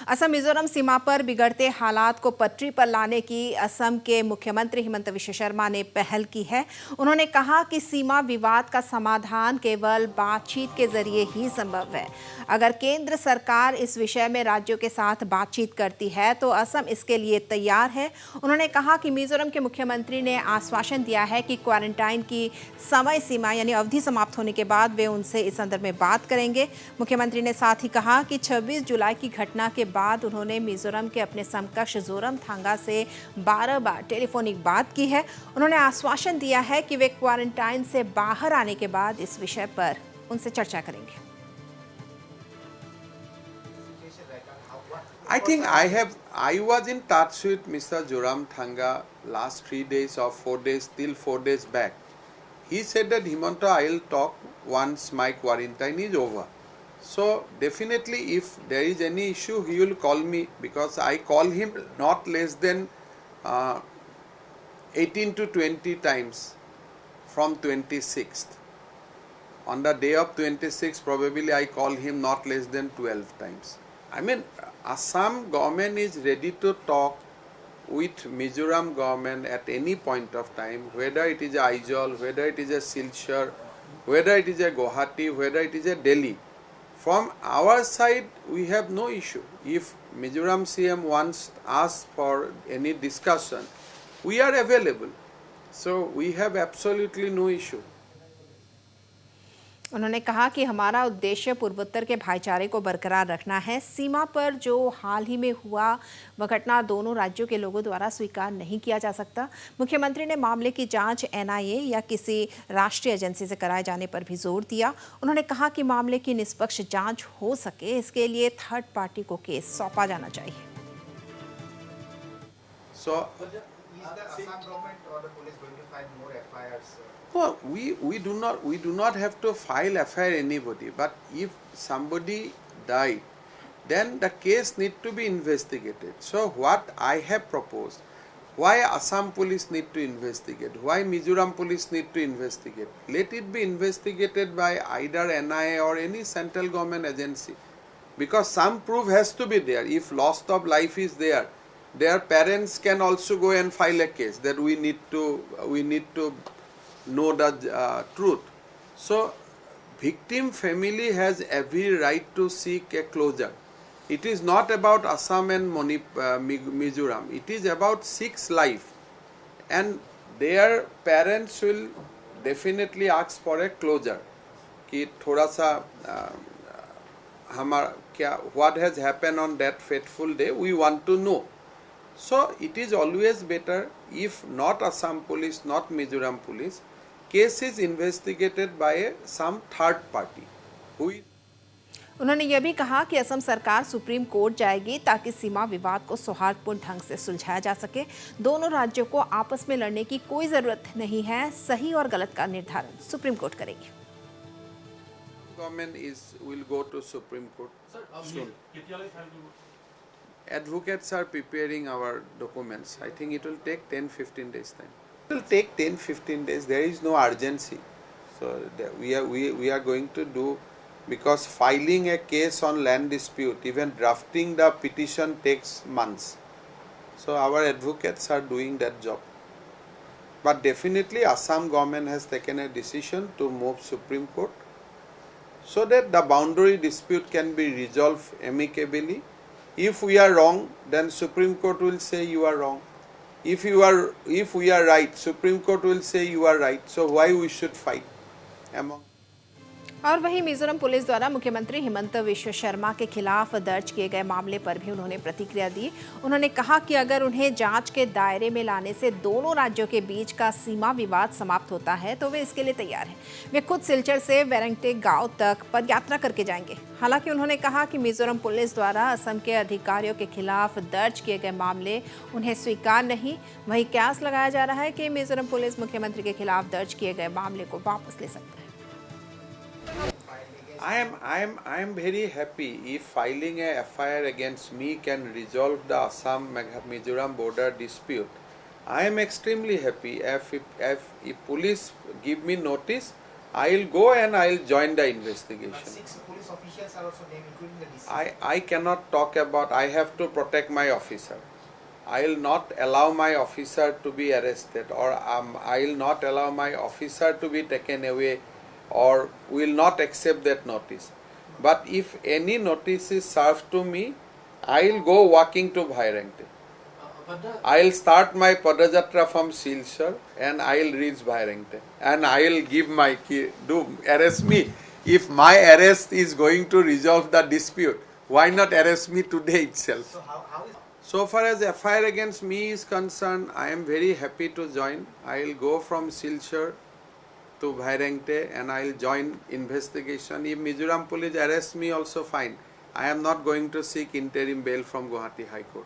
असम मिजोरम सीमा पर बिगड़ते हालात को पटरी पर लाने की असम के मुख्यमंत्री हिमंत विश्व शर्मा ने पहल की है। उन्होंने कहा कि सीमा विवाद का समाधान केवल बातचीत के जरिए ही संभव है। अगर केंद्र सरकार इस विषय में राज्यों के साथ बातचीत करती है तो असम इसके लिए तैयार है। उन्होंने कहा कि मिजोरम के मुख्यमंत्री ने आश्वासन दिया है कि क्वारंटाइन की समय सीमा यानी अवधि समाप्त होने के बाद वे उनसे इस संदर्भ में बात करेंगे। मुख्यमंत्री ने साथ ही कहा कि 26 जुलाई की घटना के बाद उन्होंने मिजोरम के अपने समकक्ष जोरमथांगा से 12 बार टेलीफोनिक बात की है। उन्होंने आश्वासन दिया है कि वे क्वारंटाइन से बाहर आने के बाद इस विषय पर उनसे चर्चा करेंगे। I think I was in touch with Mr. Zoramthanga last 3 days or 4 days, till 4 days back. He said that Himanta, I'll talk once my quarantine is over. So definitely if there is any issue, he will call me, because I call him not less than 18 to 20 times from 26th. On the day of 26th, probably I call him not less than 12 times. I mean, Assam government is ready to talk with Mizoram government at any point of time, whether it is Aizawl, whether it is a Silchar, whether it is a Guwahati, whether it is a Delhi. From our side, we have no issue. If Mizoram CM wants us for any discussion, we are available. So we have absolutely no issue. उन्होंने कहा कि हमारा उद्देश्य पूर्वोत्तर के भाईचारे को बरकरार रखना है। सीमा पर जो हाल ही में हुआ वह घटना दोनों राज्यों के लोगों द्वारा स्वीकार नहीं किया जा सकता। मुख्यमंत्री ने मामले की जांच NIA या किसी राष्ट्रीय एजेंसी से कराए जाने पर भी जोर दिया। उन्होंने कहा कि मामले की निष्पक्ष जांच हो सके, इसके लिए थर्ड पार्टी को केस सौंपा जाना चाहिए। So, is the Assam government or the police going to file more FIRs? no, we do not have to file FIR anybody. But if somebody died, then the case need to be investigated. So what I have proposed, why Assam police need to investigate, why Mizoram police need to investigate, let it be investigated by either NIA or any central government agency, because some proof has to be there. If loss of life is there, their parents can also go and file a case that we need to know the truth. So victim family has every right to seek a closure. It is not about Assam and Mizoram. It is about 6 life, and their parents will definitely ask for a closure. कि थोड़ा सा what has happened on that fateful day, we want to know. So it is always better if not Assam police, not Mizoram police, case is investigated by some third party. उन्होंने यह भी कहा कि असम सरकार supreme court जाएगी ताकि सीमा विवाद को सौहार्दपूर्ण ढंग से सुलझाया जा सके। दोनों राज्यों को आपस में लड़ने की कोई जरूरत नहीं है। सही और गलत का निर्धारण सुप्रीम कोर्ट करेगी। Government will go to Supreme Court soon. Advocates are preparing our documents. I think it will take 10-15 days time. It will take 10-15 days. There is no urgency. So we are going to do, because filing a case on land dispute, even drafting the petition takes months. So our advocates are doing that job. But definitely Assam government has taken a decision to move Supreme Court so that the boundary dispute can be resolved amicably. If we are wrong, then Supreme Court will say you are wrong. If we are right, Supreme Court will say you are right. So why we should fight among? और वहीं Mizoram police द्वारा मुख्यमंत्री हिमंत विश्व शर्मा के खिलाफ दर्ज किए गए मामले पर भी उन्होंने प्रतिक्रिया दी। उन्होंने कहा कि अगर उन्हें जांच के दायरे में लाने से दोनों राज्यों के बीच का सीमा विवाद समाप्त होता है तो वे इसके लिए तैयार हैं। वे खुद सिलचर से वेरेंगटे गांव तक पदयात्रा करके जाएंगे। हालांकि उन्होंने कहा कि मिजोरम पुलिस द्वारा असम के अधिकारियों के खिलाफ दर्ज किए गए मामले उन्हें स्वीकार नहीं। वहीं कयास लगाया जा रहा है कि मिजोरम पुलिस मुख्यमंत्री के खिलाफ दर्ज किए गए मामले को वापस ले सकती है। I am very happy if filing a FIR against me can resolve the Assam-Mizoram border dispute. I am extremely happy if police give me notice, I'll go and I'll join the But investigation. 6 police officials are also named, including the DC. I cannot talk about, I have to protect my officer. I'll not allow my officer to be arrested, or I'll not allow my officer to be taken away, or will not accept that notice. But if any notice is served to me, I'll go walking to Bhairangte. I'll start my Padajatra from Silchar and I'll reach Bhairangte. And I'll give my key, arrest me. If my arrest is going to resolve the dispute, why not arrest me today itself? So how is So far as FIR against me is concerned, I am very happy to join. I'll go from Silchar to Bhairangte and I'll join investigation. If Mizoram police arrest me, also fine. I am not going to seek interim bail from Guwahati High Court.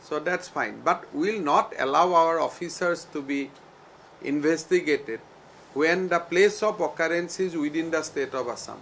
So that's fine. But we will not allow our officers to be investigated when the place of occurrence is within the state of Assam.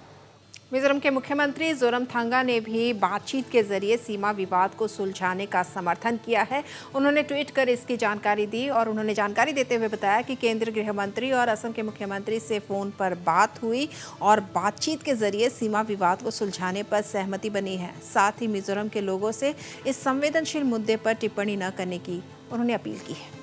Mizoram के मुख्यमंत्री जोरमथंगा ने भी बातचीत के जरिए सीमा विवाद को सुलझाने का समर्थन किया है। उन्होंने ट्वीट कर इसकी जानकारी दी और उन्होंने जानकारी देते हुए बताया कि केंद्रीय गृह मंत्री और असम के मुख्यमंत्री से फ़ोन पर बात हुई और बातचीत के जरिए सीमा विवाद को सुलझाने पर सहमति बनी है। साथ ही मिजोरम के लोगों से इस संवेदनशील मुद्दे पर टिप्पणी न करने की उन्होंने अपील की है।